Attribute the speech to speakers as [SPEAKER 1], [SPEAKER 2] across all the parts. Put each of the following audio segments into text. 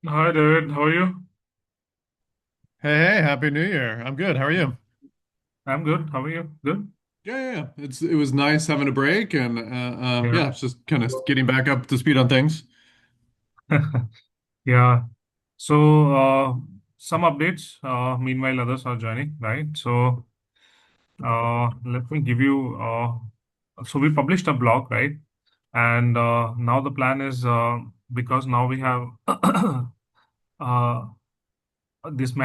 [SPEAKER 1] Hi David, how are you?
[SPEAKER 2] Hey, hey, Happy New Year. I'm good. How are you?
[SPEAKER 1] I'm good. How are you? Good?
[SPEAKER 2] Yeah. It was nice having a break and
[SPEAKER 1] Yeah.
[SPEAKER 2] yeah, it's just kind of getting back up to speed on things.
[SPEAKER 1] Yeah. So some updates. Meanwhile, others are joining, right? So let me give you. So we published a blog, right? And now the plan is because now we have uh, this in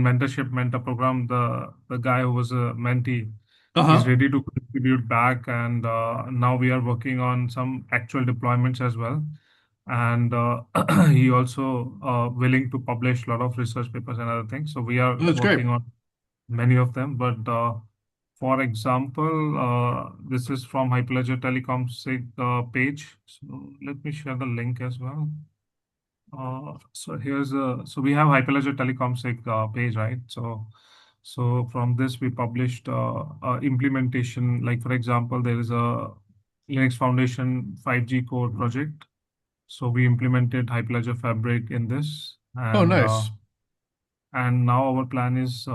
[SPEAKER 1] mentorship mentor program, the guy who was a mentee is
[SPEAKER 2] Uh-huh.
[SPEAKER 1] ready to contribute back, and now we are working on some actual deployments as well. And he also willing to publish a lot of research papers and other things, so we are
[SPEAKER 2] That's great.
[SPEAKER 1] working on many of them. But for example, this is from Hyperledger Telecom SIG page, so let me share the link as well. So we have Hyperledger Telecom SIG page, right? So from this we published implementation. Like for example, there is a Linux Foundation 5G core project. So we implemented Hyperledger Fabric in this,
[SPEAKER 2] Oh, nice.
[SPEAKER 1] and now our plan is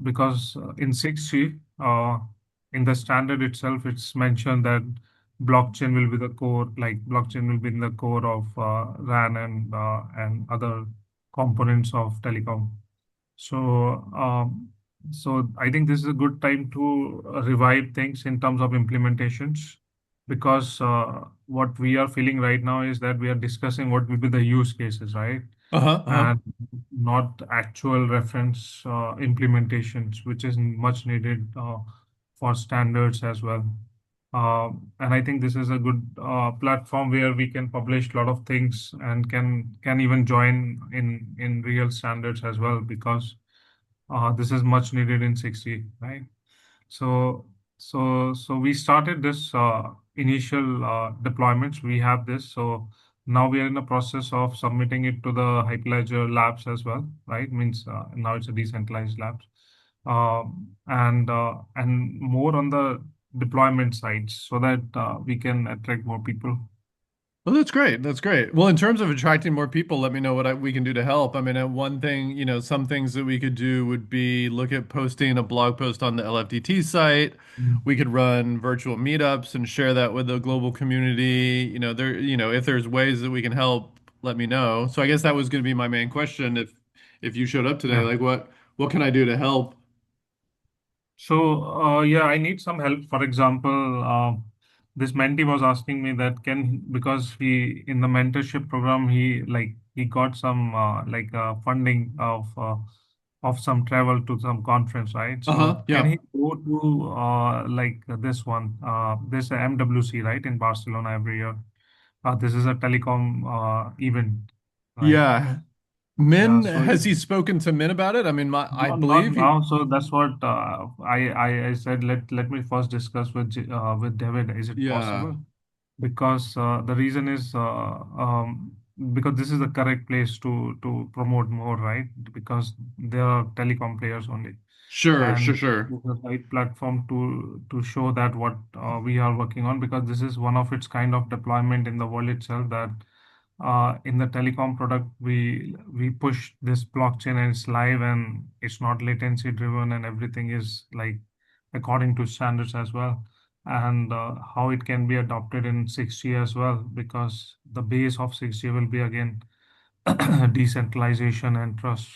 [SPEAKER 1] because in 6G, in the standard itself, it's mentioned that blockchain will be the core, like blockchain will be in the core of RAN and other components of telecom. So, so I think this is a good time to revive things in terms of implementations, because what we are feeling right now is that we are discussing what will be the use cases, right?
[SPEAKER 2] Uh-huh. Uh-huh.
[SPEAKER 1] And not actual reference implementations, which is much needed for standards as well. And I think this is a good platform where we can publish a lot of things and can even join in real standards as well, because this is much needed in 60, right? So, so we started this initial deployments. We have this. So now we are in the process of submitting it to the Hyperledger labs as well, right? Means now it's a decentralized labs, and more on the deployment sides, so that we can attract more people.
[SPEAKER 2] Well, that's great. That's great. Well, in terms of attracting more people, let me know what we can do to help. I mean, one thing, some things that we could do would be look at posting a blog post on the LFDT site.
[SPEAKER 1] Mm.
[SPEAKER 2] We could run virtual meetups and share that with the global community. If there's ways that we can help, let me know. So I guess that was going to be my main question. If you showed up today,
[SPEAKER 1] Yeah.
[SPEAKER 2] like what can I do to help?
[SPEAKER 1] So, yeah, I need some help. For example, this mentee was asking me that because he in the mentorship program, he got some funding of some travel to some conference, right? So
[SPEAKER 2] Uh-huh.
[SPEAKER 1] can
[SPEAKER 2] Yeah.
[SPEAKER 1] he go to this one, this MWC, right, in Barcelona every year? This is a telecom event, right?
[SPEAKER 2] Yeah.
[SPEAKER 1] Yeah,
[SPEAKER 2] Min,
[SPEAKER 1] so
[SPEAKER 2] has he spoken to Min about it? I mean, I
[SPEAKER 1] not
[SPEAKER 2] believe he.
[SPEAKER 1] now. So that's what I said. Let me first discuss with David. Is it
[SPEAKER 2] Yeah.
[SPEAKER 1] possible? Because the reason is because this is the correct place to promote more, right? Because there are telecom players only,
[SPEAKER 2] Sure, sure,
[SPEAKER 1] and
[SPEAKER 2] sure.
[SPEAKER 1] this is the right platform to show that what we are working on, because this is one of its kind of deployment in the world itself, that in the telecom product we push this blockchain and it's live and it's not latency driven, and everything is like according to standards as well, and how it can be adopted in 6G as well, because the base of 6G will be again decentralization and trust.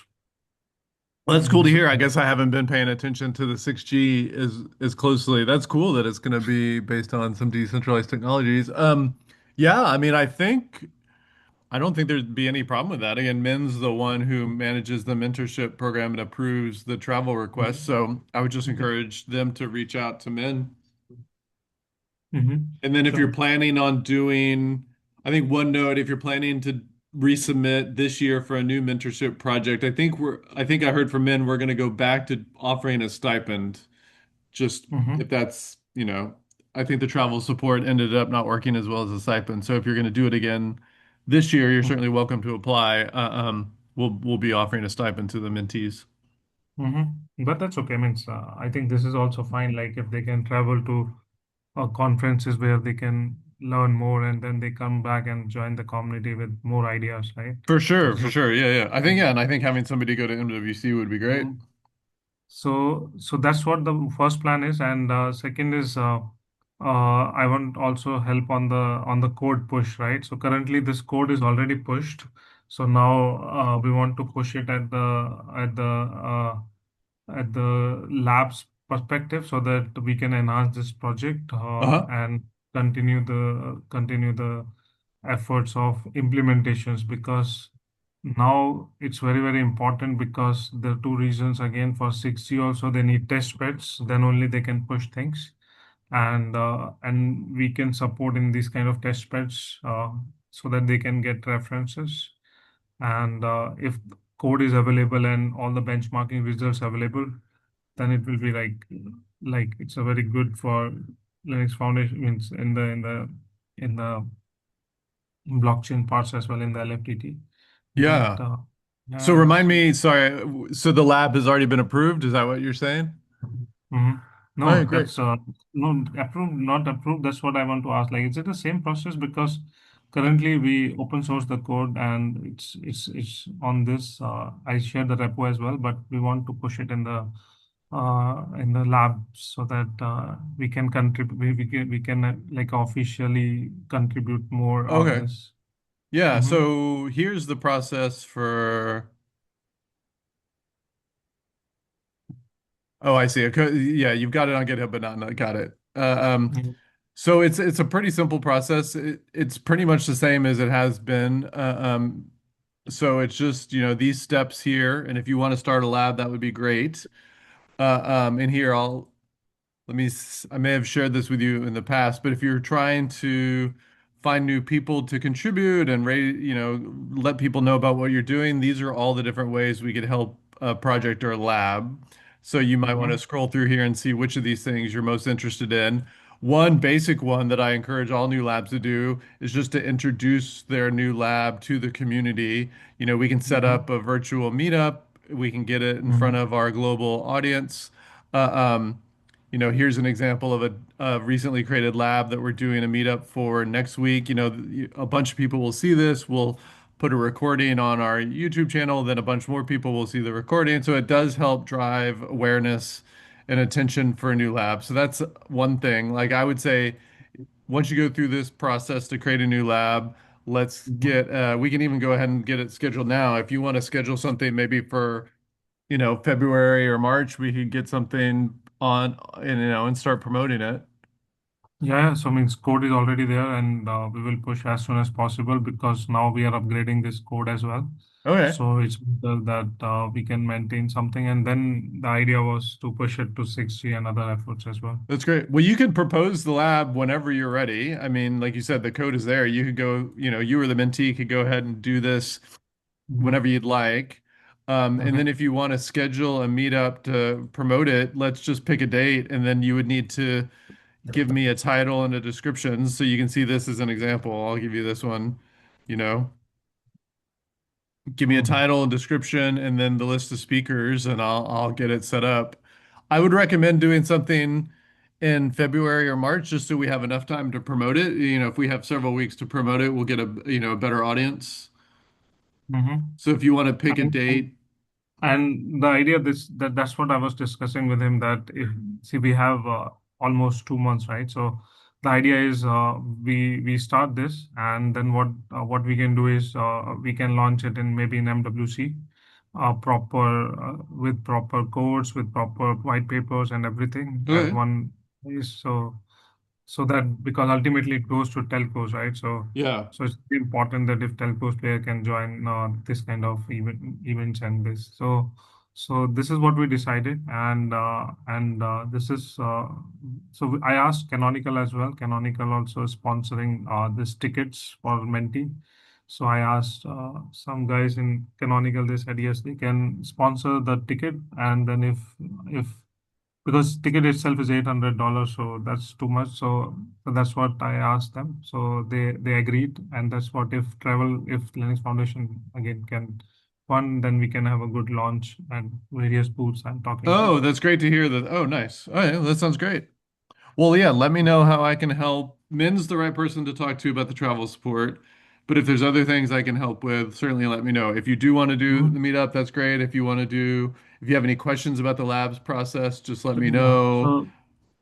[SPEAKER 2] Well, that's
[SPEAKER 1] And
[SPEAKER 2] cool to
[SPEAKER 1] this is
[SPEAKER 2] hear. I guess I haven't been paying attention to the 6G as closely. That's cool that it's going to be based on some decentralized technologies. Yeah, I mean, I don't think there'd be any problem with that. Again, Min's the one who manages the mentorship program and approves the travel requests. So I would just
[SPEAKER 1] okay.
[SPEAKER 2] encourage them to reach out to Min.
[SPEAKER 1] Hmm.
[SPEAKER 2] And then if you're
[SPEAKER 1] Sure.
[SPEAKER 2] planning on doing, I think one note, if you're planning to resubmit this year for a new mentorship project, I think I heard from men we're going to go back to offering a stipend. Just if
[SPEAKER 1] Hmm.
[SPEAKER 2] that's, I think the travel support ended up not working as well as the stipend. So if you're going to do it again this year, you're certainly welcome to apply. We'll be offering a stipend to the mentees.
[SPEAKER 1] But that's okay. Means I think this is also fine. Like if they can travel to conferences where they can learn more, and then they come back and join the community with more ideas, right?
[SPEAKER 2] For
[SPEAKER 1] So
[SPEAKER 2] sure,
[SPEAKER 1] this
[SPEAKER 2] for
[SPEAKER 1] is.
[SPEAKER 2] sure. Yeah, yeah. I think, yeah, and I think having somebody go to MWC would be great.
[SPEAKER 1] Mhm. So that's what the first plan is, and second is I want also help on the code push, right? So currently this code is already pushed, so now we want to push it at the lab's perspective so that we can enhance this project
[SPEAKER 2] Uh-huh.
[SPEAKER 1] and continue the efforts of implementations, because now it's very, very important, because there are two reasons again. For 6G also they need test beds, then only they can push things, and we can support in these kind of test beds so that they can get references. And if code is available and all the benchmarking results available, then it will be like it's a very good for Linux Foundation, means in the blockchain parts as well, in the LFTT. But
[SPEAKER 2] Yeah. So
[SPEAKER 1] yeah,
[SPEAKER 2] remind
[SPEAKER 1] so
[SPEAKER 2] me, sorry, so the lab has already been approved? Is that what you're saying?
[SPEAKER 1] mhm.
[SPEAKER 2] All right,
[SPEAKER 1] No,
[SPEAKER 2] great.
[SPEAKER 1] that's no approved, not approved. That's what I want to ask. Like, is it the same process? Because currently we open source the code and it's on this. I share the repo as well, but we want to push it in the lab so that we can contribute. We can like officially contribute more on
[SPEAKER 2] Okay.
[SPEAKER 1] this.
[SPEAKER 2] Yeah,
[SPEAKER 1] Mm-hmm.
[SPEAKER 2] so here's the process for, oh, I see. Okay, yeah, you've got it on GitHub, but not got it. So it's a pretty simple process. It's pretty much the same as it has been. So it's just, these steps here, and if you want to start a lab, that would be great. In here, I may have shared this with you in the past, but if you're trying to find new people to contribute and let people know about what you're doing, these are all the different ways we could help a project or a lab. So you might want to
[SPEAKER 1] Mm-hmm.
[SPEAKER 2] scroll through here and see which of these things you're most interested in. One basic one that I encourage all new labs to do is just to introduce their new lab to the community. We can set
[SPEAKER 1] Mm-hmm.
[SPEAKER 2] up a virtual meetup, we can get it in front
[SPEAKER 1] Mm-hmm.
[SPEAKER 2] of our global audience. Uh, um, Here's an example of a recently created lab that we're doing a meetup for next week. A bunch of people will see this. We'll put a recording on our YouTube channel, then a bunch more people will see the recording. So it does help drive awareness and attention for a new lab. So that's one thing. Like I would say, once you go through this process to create a new lab,
[SPEAKER 1] Mm-hmm.
[SPEAKER 2] we can even go ahead and get it scheduled now. If you want to schedule something maybe for February or March, we could get something on and start promoting it.
[SPEAKER 1] Yeah, so means code is already there, and we will push as soon as possible, because now we are upgrading this code as well.
[SPEAKER 2] Okay,
[SPEAKER 1] So it's better that we can maintain something, and then the idea was to push it to 6G and other efforts as well.
[SPEAKER 2] that's great. Well, you can propose the lab whenever you're ready. I mean, like you said, the code is there. You could go, you or the mentee could go ahead and do this
[SPEAKER 1] Mm-hmm.
[SPEAKER 2] whenever you'd like. And
[SPEAKER 1] Okay.
[SPEAKER 2] then if you want to schedule a meetup to promote it, let's just pick a date, and then you would need to give me a title and a description so you can see this as an example. I'll give you this one, you know. Give me a
[SPEAKER 1] Mm-hmm.
[SPEAKER 2] title and description and then the list of speakers and I'll get it set up. I would recommend doing something in February or March just so we have enough time to promote it. If we have several weeks to promote it, we'll get a better audience. So if you want to pick a
[SPEAKER 1] Mm-hmm.
[SPEAKER 2] date,
[SPEAKER 1] And the idea that's what I was discussing with him, that if see we have almost 2 months, right? So the idea is we start this, and then what we can do is we can launch it in maybe in MWC, proper with proper codes, with proper white papers and everything at
[SPEAKER 2] okay.
[SPEAKER 1] one place. So that, because ultimately it goes to telcos, right?
[SPEAKER 2] Yeah.
[SPEAKER 1] So it's very important that if telcos player can join this kind of events and this. So this is what we decided, and this is I asked Canonical as well. Canonical also is sponsoring this tickets for Menti. So I asked some guys in Canonical. They said yes, they can sponsor the ticket, and then if because ticket itself is $800, so that's too much. So that's what I asked them. So they agreed, and that's what, if Linux Foundation again can fund, then we can have a good launch and various booths I'm talking to.
[SPEAKER 2] Oh, that's great to hear that. Oh, nice. Oh, yeah, that sounds great. Well, yeah, let me know how I can help Min's the right person to talk to about the travel support. But if there's other things I can help with, certainly let me know. If you do want to do the
[SPEAKER 1] Mhm.
[SPEAKER 2] meetup, that's great. If you have any questions about the labs process, just let
[SPEAKER 1] So,
[SPEAKER 2] me
[SPEAKER 1] yeah.
[SPEAKER 2] know.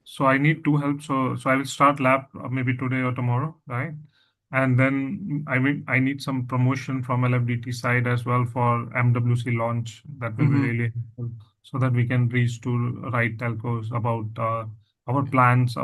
[SPEAKER 1] So I need two help. So I will start lab maybe today or tomorrow, right? And then I need some promotion from LFDT side as well for MWC launch. That will be
[SPEAKER 2] Hmm.
[SPEAKER 1] really helpful so that we can reach to right telcos about our plans,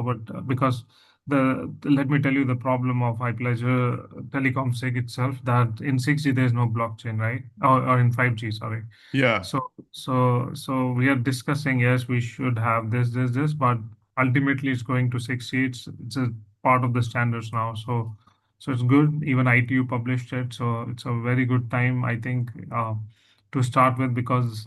[SPEAKER 1] because let me tell you the problem of Hyperledger Telecom SIG itself, that in 6G there's no blockchain, right? Or in 5G, sorry.
[SPEAKER 2] Yeah.
[SPEAKER 1] So we are discussing, yes, we should have this, but ultimately it's going to 6G. It's a part of the standards now. So it's good. Even ITU published it, so it's a very good time, I think, to start with, because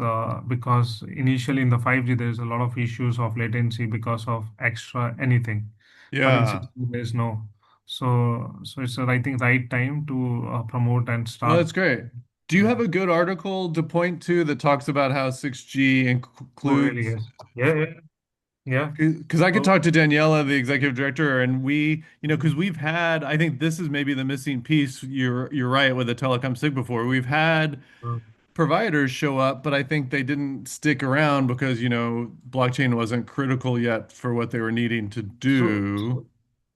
[SPEAKER 1] initially in the 5G there's a lot of issues of latency because of extra anything, but in
[SPEAKER 2] Yeah.
[SPEAKER 1] 6G there's no. So it's I think right time to promote and
[SPEAKER 2] Well,
[SPEAKER 1] start.
[SPEAKER 2] that's great. Do you
[SPEAKER 1] Yeah.
[SPEAKER 2] have a good article to point to that talks about how 6G
[SPEAKER 1] Oh, really?
[SPEAKER 2] includes?
[SPEAKER 1] Yes. Yeah, yeah, yeah.
[SPEAKER 2] Because I could
[SPEAKER 1] So,
[SPEAKER 2] talk to Daniela, the executive director, and because
[SPEAKER 1] mhm.
[SPEAKER 2] we've had, I think this is maybe the missing piece. You're right with the telecom SIG before. We've had providers show up, but I think they didn't stick around because, blockchain wasn't critical yet for what they were needing to do.
[SPEAKER 1] So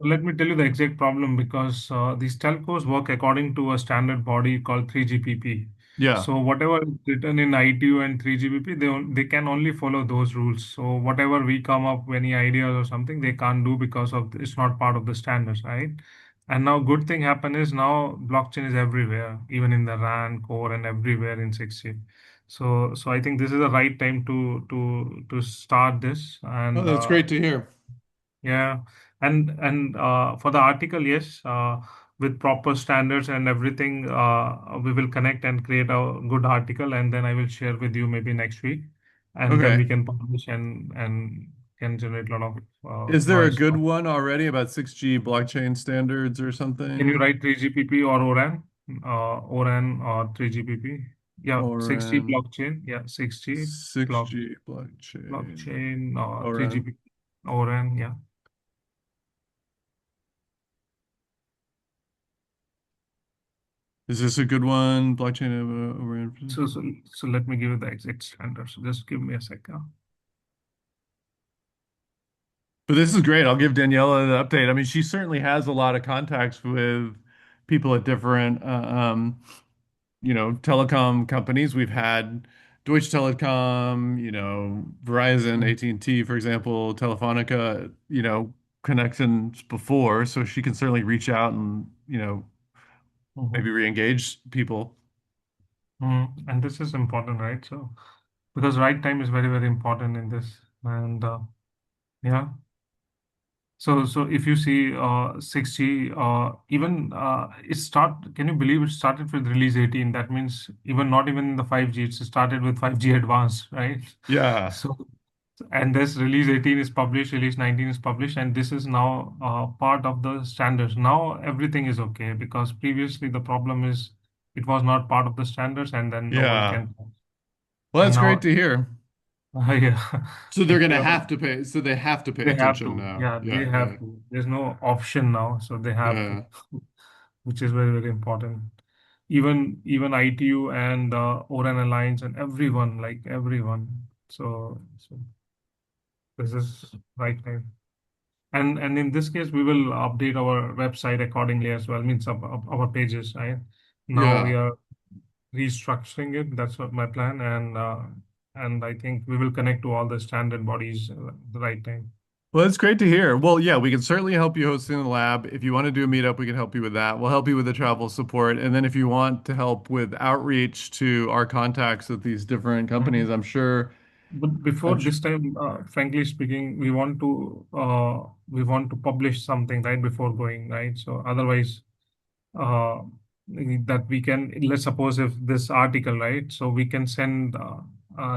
[SPEAKER 1] let me tell you the exact problem, because these telcos work according to a standard body called 3GPP.
[SPEAKER 2] Yeah.
[SPEAKER 1] So whatever is written in ITU and 3GPP, they can only follow those rules. So whatever we come up with any ideas or something, they can't do because of it's not part of the standards, right? And now good thing happen is now blockchain is everywhere, even in the RAN core and everywhere in 6G. So I think this is the right time to start this.
[SPEAKER 2] Oh,
[SPEAKER 1] And
[SPEAKER 2] that's great to hear.
[SPEAKER 1] yeah, and for the article, yes, with proper standards and everything, we will connect and create a good article, and then I will share with you maybe next week, and then
[SPEAKER 2] Okay.
[SPEAKER 1] we can publish and can generate a lot of
[SPEAKER 2] Is there a
[SPEAKER 1] noise.
[SPEAKER 2] good one already about 6G blockchain standards or
[SPEAKER 1] Can you
[SPEAKER 2] something?
[SPEAKER 1] write 3GPP or ORAN, ORAN or 3GPP? Yeah,
[SPEAKER 2] Or
[SPEAKER 1] 6G blockchain. Yeah, 6G
[SPEAKER 2] 6G blockchain
[SPEAKER 1] blockchain,
[SPEAKER 2] or
[SPEAKER 1] 3GPP, ORAN. Yeah.
[SPEAKER 2] is this a good one? Blockchain over.
[SPEAKER 1] So let me give you the exact standards. Just give me a second.
[SPEAKER 2] But this is great. I'll give Daniela the update. I mean, she certainly has a lot of contacts with people at different, telecom companies. We've had Deutsche Telekom, Verizon,
[SPEAKER 1] Mm-hmm.
[SPEAKER 2] AT&T, for example, Telefonica, connections before, so she can certainly reach out and, maybe re-engage people.
[SPEAKER 1] And this is important, right? So because right time is very, very important in this. And yeah. So if you see 6G, even can you believe it started with release 18? That means even not even in the 5G, it started with 5G advanced, right?
[SPEAKER 2] Yeah.
[SPEAKER 1] So and this release 18 is published, release 19 is published, and this is now part of the standards. Now everything is okay, because previously the problem is it was not part of the standards, and then no one
[SPEAKER 2] Yeah.
[SPEAKER 1] can.
[SPEAKER 2] Well,
[SPEAKER 1] And
[SPEAKER 2] that's great
[SPEAKER 1] now,
[SPEAKER 2] to hear.
[SPEAKER 1] yeah,
[SPEAKER 2] So they're
[SPEAKER 1] if
[SPEAKER 2] gonna
[SPEAKER 1] you are,
[SPEAKER 2] have to pay. So they have to pay
[SPEAKER 1] they have
[SPEAKER 2] attention
[SPEAKER 1] to,
[SPEAKER 2] now.
[SPEAKER 1] yeah, they
[SPEAKER 2] Yeah, yeah,
[SPEAKER 1] have to. There's no option now, so they have to,
[SPEAKER 2] yeah.
[SPEAKER 1] which is very, very important. Even ITU and Oran Alliance and everyone, like everyone. So this is right time. And in this case, we will update our website accordingly as well, means our pages, right? Now we
[SPEAKER 2] Yeah.
[SPEAKER 1] are restructuring it. That's what my plan, and I think we will connect to all the standard bodies at the right time.
[SPEAKER 2] Well, that's great to hear. Well, yeah, we can certainly help you hosting the lab. If you want to do a meetup, we can help you with that. We'll help you with the travel support. And then if you want to help with outreach to our contacts at these different companies,
[SPEAKER 1] Mhm.
[SPEAKER 2] I'm sure,
[SPEAKER 1] But
[SPEAKER 2] I'm
[SPEAKER 1] before
[SPEAKER 2] sure.
[SPEAKER 1] this time, frankly speaking, we want to publish something right before going, right? So otherwise, uh, that we can, let's suppose if this article, right? So we can send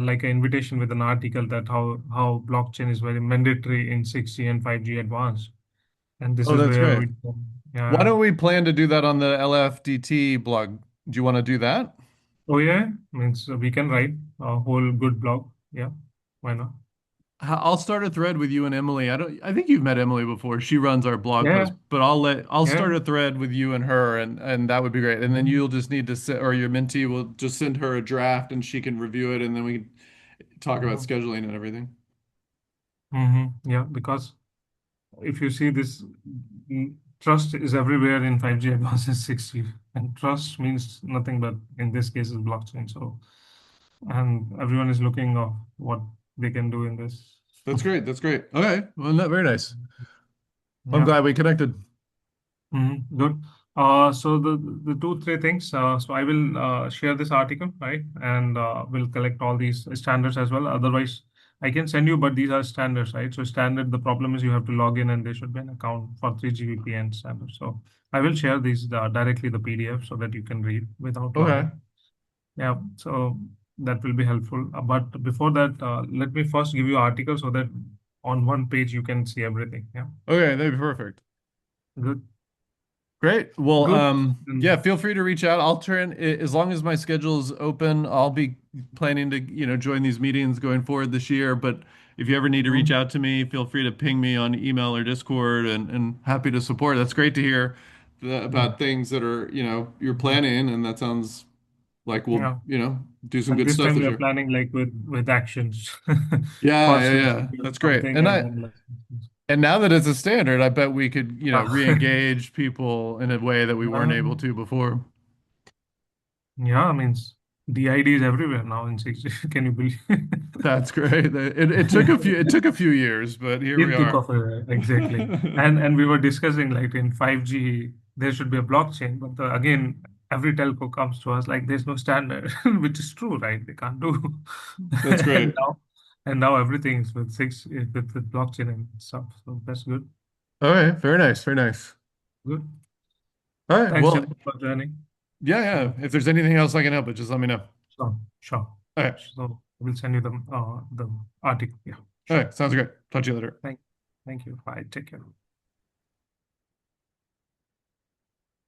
[SPEAKER 1] like an invitation with an article that how blockchain is very mandatory in 6G and 5G advanced, and this
[SPEAKER 2] Oh,
[SPEAKER 1] is
[SPEAKER 2] that's
[SPEAKER 1] where
[SPEAKER 2] great.
[SPEAKER 1] we can,
[SPEAKER 2] Why
[SPEAKER 1] yeah.
[SPEAKER 2] don't we plan to do that on the LFDT blog? Do you want to do that?
[SPEAKER 1] Oh yeah, means we can write a whole good blog. Yeah, why not?
[SPEAKER 2] I'll start a thread with you and Emily. I think you've met Emily before. She runs our blog post,
[SPEAKER 1] Yeah,
[SPEAKER 2] but I'll
[SPEAKER 1] yeah.
[SPEAKER 2] start a thread with you and her and that would be great. And then
[SPEAKER 1] Mhm.
[SPEAKER 2] you'll just need to sit or your mentee will just send her a draft and she can review it and then we can talk about
[SPEAKER 1] Mhm.
[SPEAKER 2] scheduling and everything.
[SPEAKER 1] Yeah, because if you see this, trust is everywhere in 5G advanced 6G, and trust means nothing but in this case is blockchain. So, and everyone is looking of what they can do in this.
[SPEAKER 2] That's great. That's great. Okay. Well, not very nice. I'm
[SPEAKER 1] Yeah.
[SPEAKER 2] glad we connected.
[SPEAKER 1] Good. So the two, three things. So I will share this article, right? And we'll collect all these standards as well. Otherwise, I can send you, but these are standards, right? So standard, the problem is you have to log in and there should be an account for 3GPP standard. So I will share these directly the PDF so that you can read without
[SPEAKER 2] Okay.
[SPEAKER 1] logging. Yeah. So that will be helpful. But before that, let me first give you article so that on one page you can see everything. Yeah.
[SPEAKER 2] Okay, that'd be perfect.
[SPEAKER 1] Good.
[SPEAKER 2] Great. Well,
[SPEAKER 1] Good.
[SPEAKER 2] yeah,
[SPEAKER 1] Mm.
[SPEAKER 2] feel free to reach out. I'll as long as my schedule's open, I'll be planning to, join these meetings going forward this year. But if you ever need to reach
[SPEAKER 1] Mhm.
[SPEAKER 2] out to me, feel free to ping me on email or Discord and happy to support. That's great to hear
[SPEAKER 1] Mm.
[SPEAKER 2] about things that are, you're
[SPEAKER 1] Mhm.
[SPEAKER 2] planning and that sounds like we'll,
[SPEAKER 1] Yeah.
[SPEAKER 2] do some
[SPEAKER 1] And
[SPEAKER 2] good
[SPEAKER 1] this
[SPEAKER 2] stuff
[SPEAKER 1] time
[SPEAKER 2] this
[SPEAKER 1] we are
[SPEAKER 2] year.
[SPEAKER 1] planning like with actions.
[SPEAKER 2] Yeah, yeah,
[SPEAKER 1] First we
[SPEAKER 2] yeah.
[SPEAKER 1] build
[SPEAKER 2] That's great.
[SPEAKER 1] something and then let's.
[SPEAKER 2] And now that it's a standard, I bet we could,
[SPEAKER 1] Yeah.
[SPEAKER 2] re-engage people in a way that we weren't able to before.
[SPEAKER 1] Yeah, I mean DID is everywhere now in 6G. Can you believe?
[SPEAKER 2] That's great. It took a few years, but here we
[SPEAKER 1] It took
[SPEAKER 2] are.
[SPEAKER 1] off exactly. And we were discussing like in 5G there should be a blockchain, but again every telco comes to us like there's no standard, which is true, right? They can't do.
[SPEAKER 2] That's
[SPEAKER 1] And
[SPEAKER 2] great.
[SPEAKER 1] now everything is with with blockchain and stuff. So that's good.
[SPEAKER 2] All right, very nice, very nice.
[SPEAKER 1] Good.
[SPEAKER 2] All right,
[SPEAKER 1] Thanks,
[SPEAKER 2] well,
[SPEAKER 1] Jim, for joining.
[SPEAKER 2] yeah,
[SPEAKER 1] Yeah,
[SPEAKER 2] yeah. If there's anything else I can help with, just let me know.
[SPEAKER 1] sure, sure.
[SPEAKER 2] All right,
[SPEAKER 1] So we'll send you the article. Yeah,
[SPEAKER 2] all
[SPEAKER 1] sure.
[SPEAKER 2] right, sounds great. Talk to you later.
[SPEAKER 1] Thank, thank you. Bye. Take care.